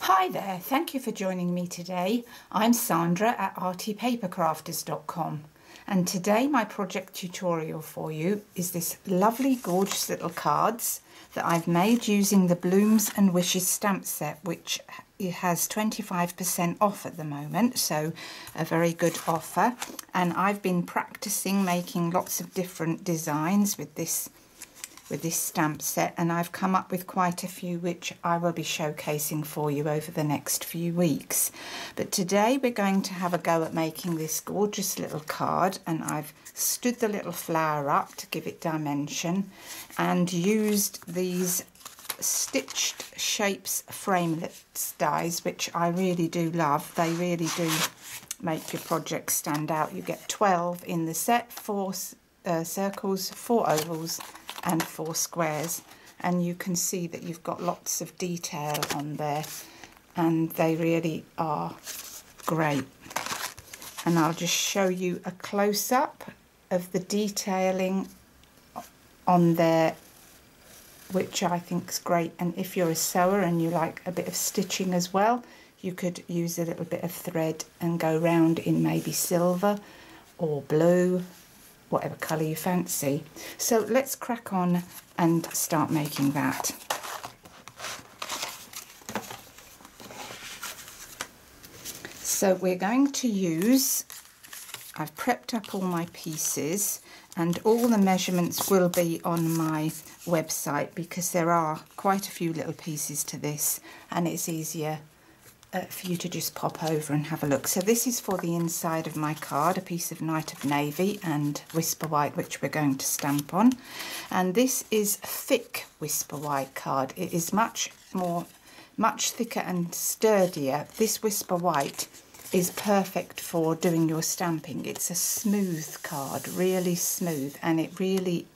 Hi there, thank you for joining me today. I'm Sandra at artypapercrafters.com, and today my project tutorial for you is this lovely gorgeous little cards that I've made using the Blooms and Wishes stamp set, which has 25% off at the moment, so a very good offer. And I've been practicing making lots of different designs with this stamp set, and I've come up with quite a few which I will be showcasing for you over the next few weeks. But today we're going to have a go at making this gorgeous little card, and I've stood the little flower up to give it dimension and used these Stitched Shapes Framelits dies, which I really do love. They really do make your project stand out. You get 12 in the set, 4 circles, 4 ovals and 4 squares, and you can see that you've got lots of detail on there, and they really are great. And I'll just show you a close-up of the detailing on there, which I think is great. And if you're a sewer and you like a bit of stitching as well, you could use a little bit of thread and go round in maybe silver or blue, whatever colour you fancy. So let's crack on and start making that. So we're going to use, I've prepped up all my pieces, and all the measurements will be on my website because there are quite a few little pieces to this, and it's easier for you to just pop over and have a look. So this is for the inside of my card, a piece of Night of Navy and Whisper White, which we're going to stamp on. And this is thick Whisper White card. It is much thicker and sturdier. This Whisper White is perfect for doing your stamping. It's a smooth card, really smooth, and it really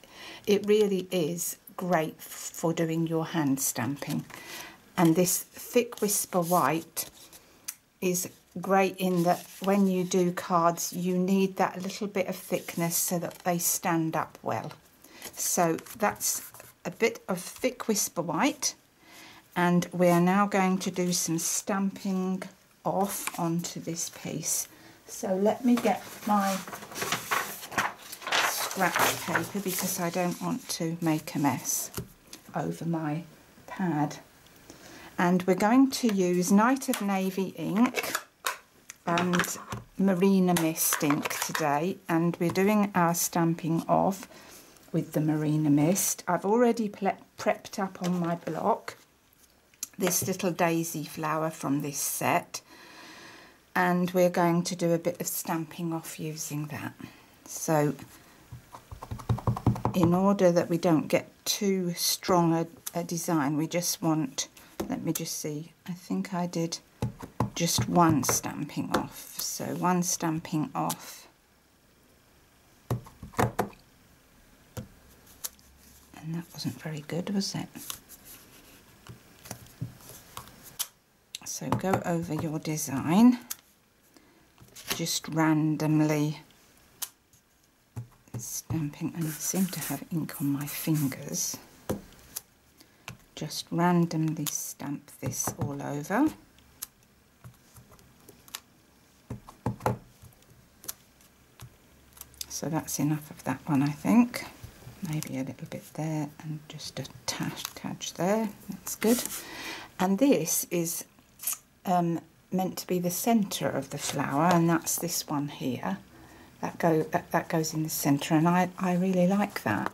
is great for doing your hand stamping. And this thick Whisper White is great in that when you do cards, you need that little bit of thickness so that they stand up well. So that's a bit of thick Whisper White, and we are now going to do some stamping off onto this piece. So let me get my scratch paper because I don't want to make a mess over my pad. And we're going to use Night of Navy ink and Marina Mist ink today, and we're doing our stamping off with the Marina Mist. I've already prepped up on my block this little daisy flower from this set, and we're going to do a bit of stamping off using that. So in order that we don't get too strong a design, we just want, let me just see, I think I did just one stamping off. So one stamping off. And that wasn't very good, was it? So go over your design, just randomly stamping, and I seem to have ink on my fingers. Just randomly stamp this all over. So that's enough of that one, I think. Maybe a little bit there and just a touch there. That's good. And this is meant to be the centre of the flower, and that's this one here. That goes in the centre, and I really like that.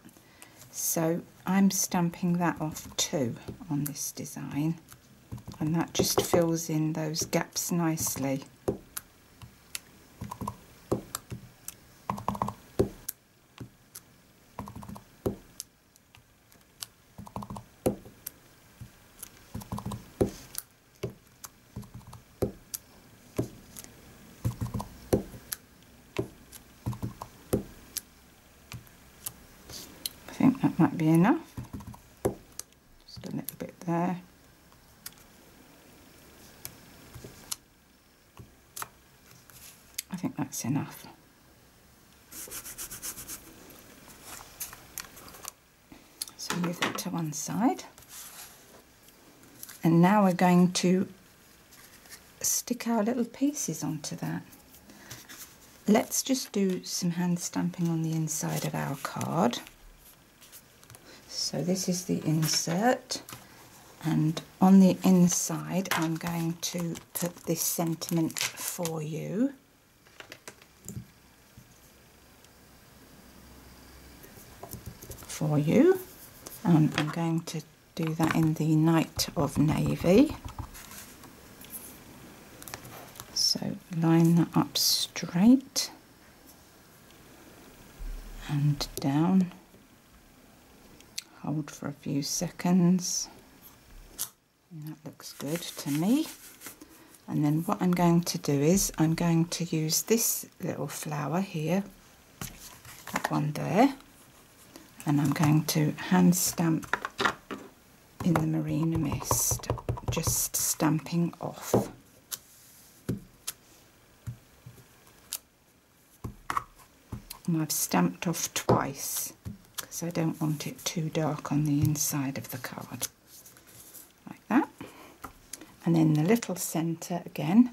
So I'm stamping that off too on this design, and that just fills in those gaps nicely. I think that might be enough. Just a little bit there. I think that's enough. So move that to one side. And now we're going to stick our little pieces onto that. Let's just do some hand stamping on the inside of our card. So this is the insert, and on the inside I'm going to put this sentiment for you. And I'm going to do that in the Night of Navy. So line that up straight and down, hold for a few seconds, and that looks good to me. And then what I'm going to do is I'm going to use this little flower here, that one there, and I'm going to hand stamp in the Marina Mist, just stamping off. And I've stamped off twice because I don't want it too dark on the inside of the card, like that. And then the little centre again,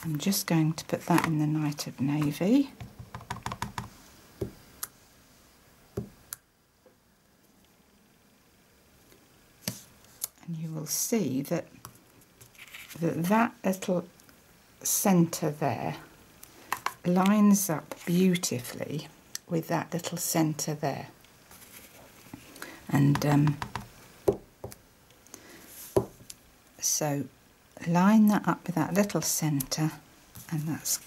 I'm just going to put that in the Night of Navy. And you will see that that little centre there lines up beautifully with that little centre there, and so line that up with that little centre, and that's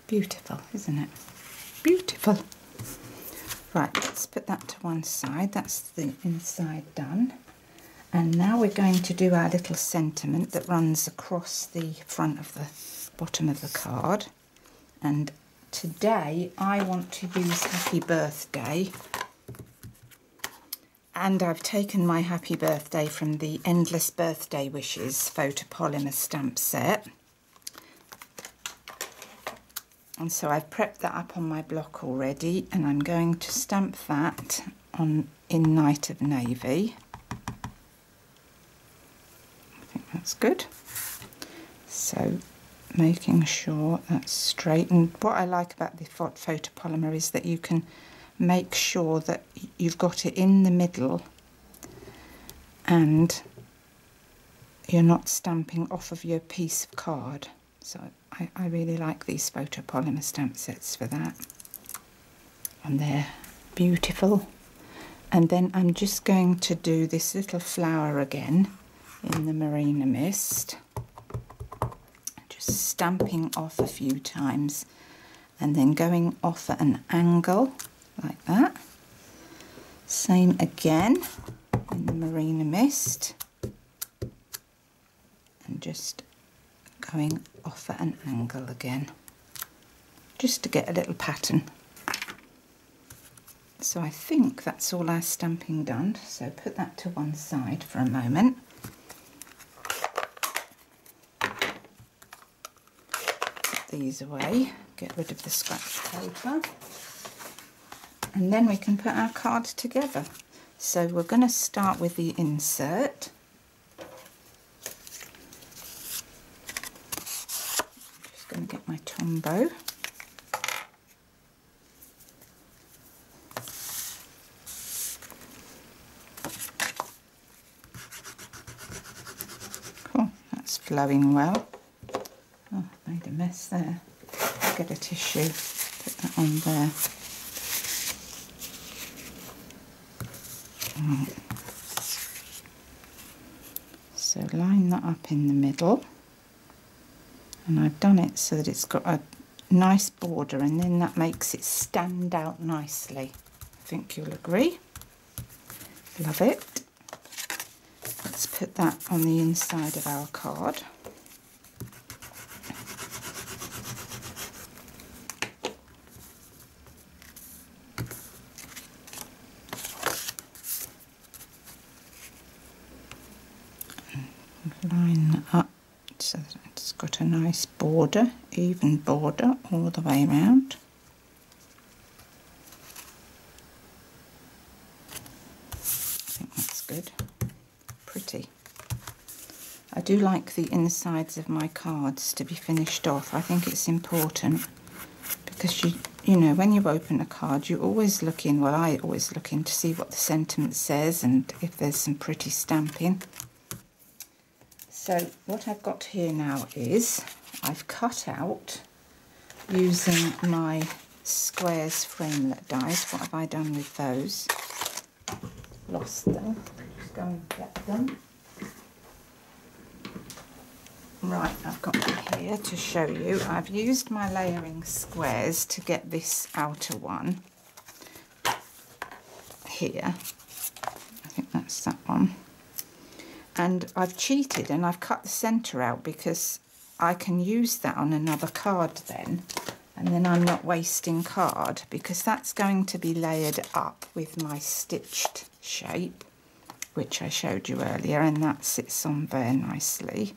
beautiful, isn't it? Beautiful. Right, let's put that to one side. That's the inside done, and now we're going to do our little sentiment that runs across the front of the bottom of the card. And today I want to use Happy Birthday, and I've taken my Happy Birthday from the Endless Birthday Wishes photopolymer stamp set, and so I've prepped that up on my block already, and I'm going to stamp that on in Night of Navy. I think that's good. So making sure that's straight, and what I like about the photopolymer is that you can make sure that you've got it in the middle and you're not stamping off of your piece of card. So I really like these photopolymer stamp sets for that, and they're beautiful. And then I'm just going to do this little flower again in the Marina Mist, stamping off a few times and then going off at an angle like that. Same again in the Marina Mist, and just going off at an angle again, just to get a little pattern. So I think that's all our stamping done, so put that to one side for a moment. These away, get rid of the scratch paper, and then we can put our card together. So we're going to start with the insert. I'm just going to get my Tombow. Cool, that's flowing well. Oh, made a mess there. I'll get a tissue, put that on there. Right. So line that up in the middle, and I've done it so that it's got a nice border, and then that makes it stand out nicely. I think you'll agree. Love it. Let's put that on the inside of our card. Line that up so that it's got a nice border, even border all the way around. I think that's good. Pretty. I do like the insides of my cards to be finished off. I think it's important because you know, when you open a card, you always look in, well, I always look in to see what the sentiment says and if there's some pretty stamping. So what I've got here now is I've cut out, using my squares framelit dies. What have I done with those? Lost them. Just go and get them. Right, I've got them here to show you. I've used my layering squares to get this outer one here. I think that's that one. And I've cheated and I've cut the centre out because I can use that on another card then, and then I'm not wasting card, because that's going to be layered up with my stitched shape, which I showed you earlier, and that sits on there nicely.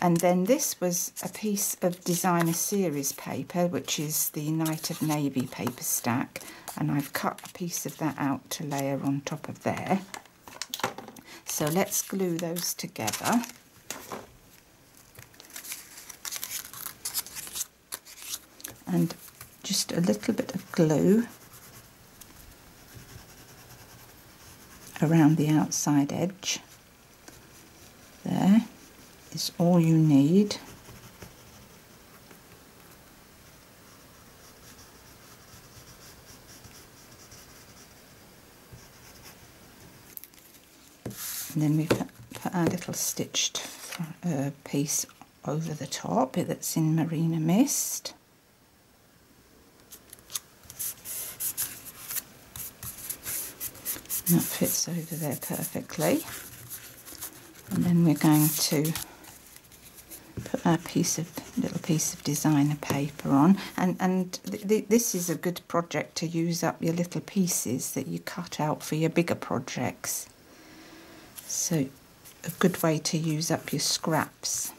And then this was a piece of designer series paper, which is the Night of Navy paper stack, and I've cut a piece of that out to layer on top of there. So let's glue those together. And just a little bit of glue around the outside edge. There is all you need. And then we put our little stitched piece over the top that's in Marina Mist. And that fits over there perfectly. And then we're going to put our little piece of designer paper on. And this is a good project to use up your little pieces that you cut out for your bigger projects. So a good way to use up your scraps.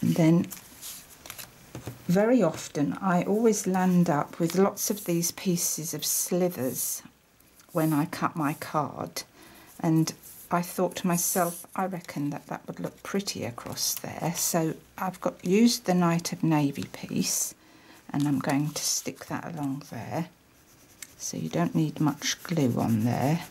And then very often I always land up with lots of these pieces of slivers when I cut my card, and I thought to myself, I reckon that would look pretty across there. So I've used the Night of Navy piece, and I'm going to stick that along there. So you don't need much glue on there.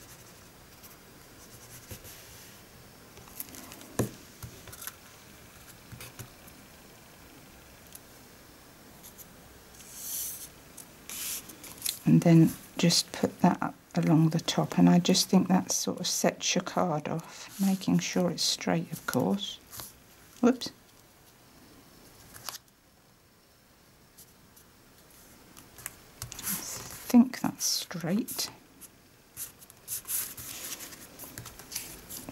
And then just put that up along the top, and I just think that sort of sets your card off, making sure it's straight, of course. Whoops. I think that's straight.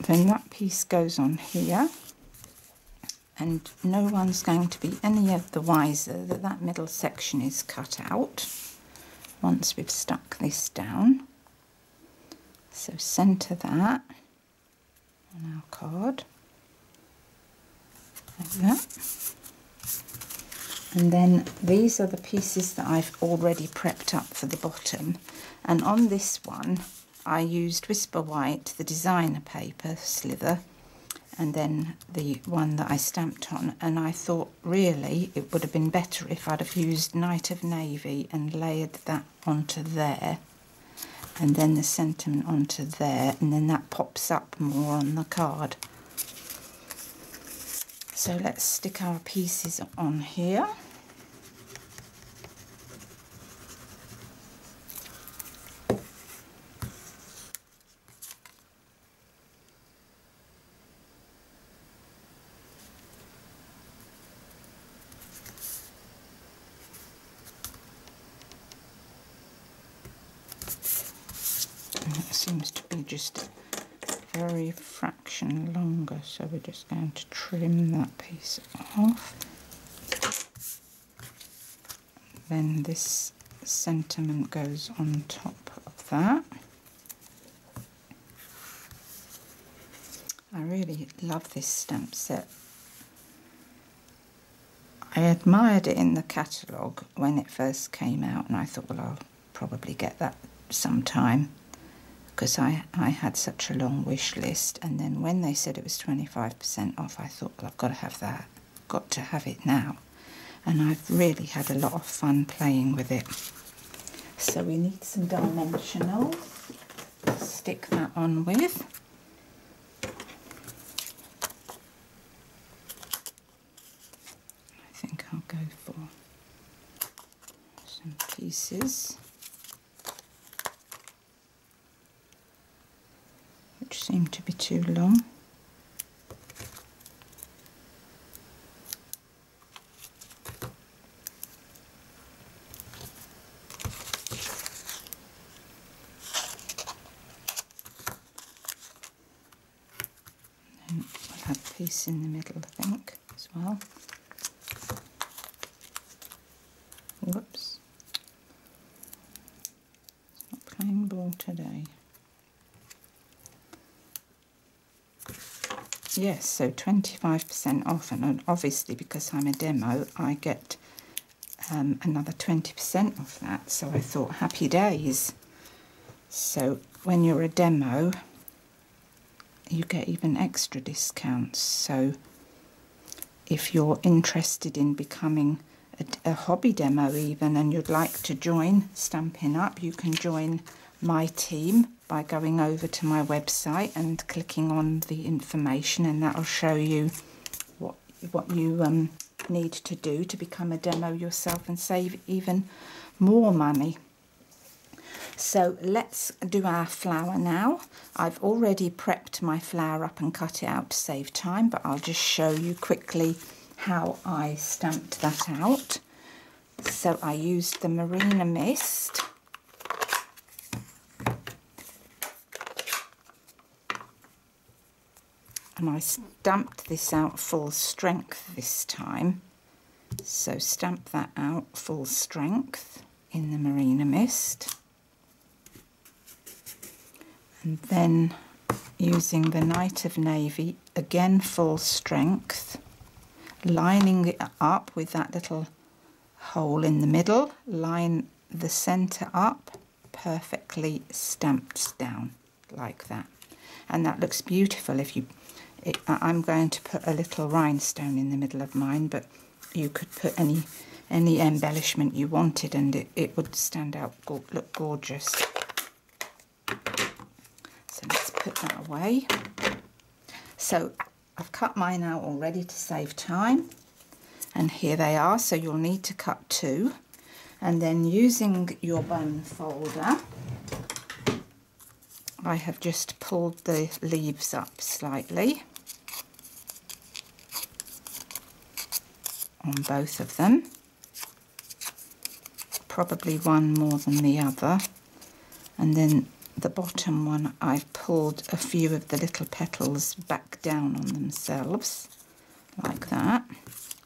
Then that piece goes on here, and no one's going to be any of the wiser that that middle section is cut out once we've stuck this down. So centre that on our card, like that. And then these are the pieces that I've already prepped up for the bottom. And on this one, I used Whisper White, the designer paper slither, and then the one that I stamped on. And I thought really it would have been better if I'd have used Night of Navy and layered that onto there, and then the sentiment onto there, and then that pops up more on the card. So let's stick our pieces on here. It seems to be just a very fraction longer, so we're just going to trim that piece off. Then this sentiment goes on top of that. I really love this stamp set. I admired it in the catalogue when it first came out, and I thought, well, I'll probably get that sometime. because I had such a long wish list, and then when they said it was 25% off, I thought, well, I've got to have that, got to have it now. And I've really had a lot of fun playing with it. So we need some dimensional, stick that on with. I think I'll go for some pieces which seem to be too long. And we'll have a piece in the middle, I think, as well. Whoops. It's not playing ball today. Yes, so 25% off, and obviously because I'm a demo, I get another 20% off that. So I thought, happy days. So when you're a demo, you get even extra discounts. So if you're interested in becoming a hobby demo even, and you'd like to join Stampin' Up, you can join my team by going over to my website and clicking on the information, and that'll show you what you need to do to become a demo yourself and save even more money. So let's do our flower now. I've already prepped my flower up and cut it out to save time, but I'll just show you quickly how I stamped that out. So I used the Marina Mist. And I stamped this out full strength this time. So stamp that out full strength in the Marina Mist. And then using the Night of Navy, again full strength, lining it up with that little hole in the middle, line the centre up, perfectly stamped down like that. And that looks beautiful. If you I'm going to put a little rhinestone in the middle of mine, but you could put any embellishment you wanted, and it would stand out, look gorgeous. So let's put that away. So I've cut mine out already to save time, and here they are. So you'll need to cut two, and then using your bone folder, I have just pulled the leaves up slightly on both of them, probably one more than the other, and then the bottom one I've pulled a few of the little petals back down on themselves like that,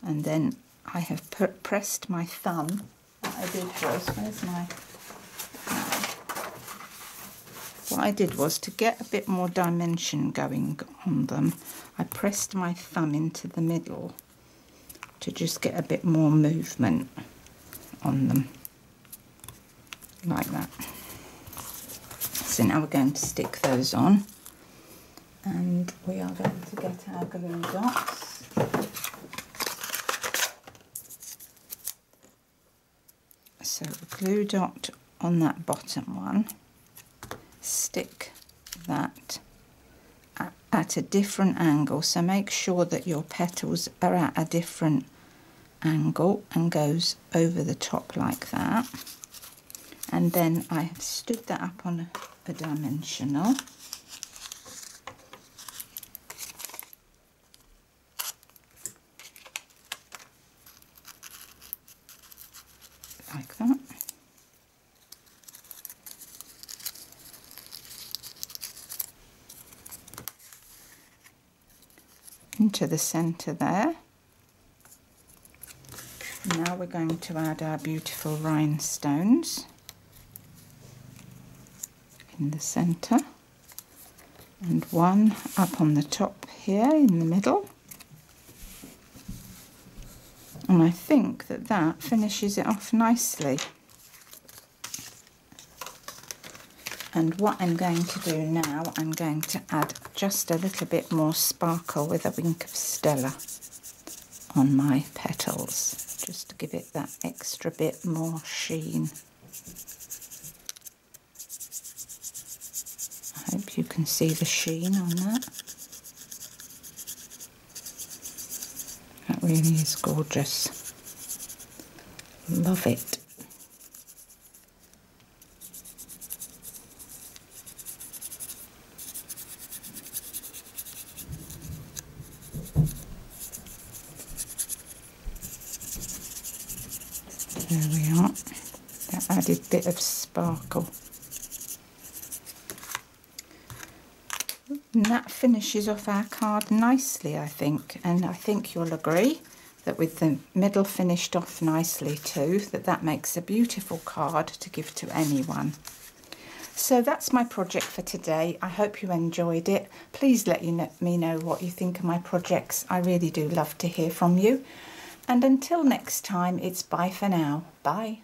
and then I have pressed my thumb. What I did was, where's my what I did was, to get a bit more dimension going on them, I pressed my thumb into the middle to just get a bit more movement on them, like that. So now we're going to stick those on, and we are going to get our glue dots. So a glue dot on that bottom one, stick that at a different angle, so make sure that your petals are at a different angle, and goes over the top like that. And then I have stood that up on a dimensional, like that. Into the centre there. Now we're going to add our beautiful rhinestones in the centre, and one up on the top here in the middle, and I think that that finishes it off nicely. And what I'm going to do now, I'm going to add just a little bit more sparkle with a wink of Stella on my petals, just to give it that extra bit more sheen. I hope you can see the sheen on that. That really is gorgeous. Love it. There we are, that added bit of sparkle. And that finishes off our card nicely, I think, and I think you'll agree that with the middle finished off nicely too, that makes a beautiful card to give to anyone. So that's my project for today. I hope you enjoyed it. Please let me know what you think of my projects. I really do love to hear from you. And until next time, it's bye for now. Bye.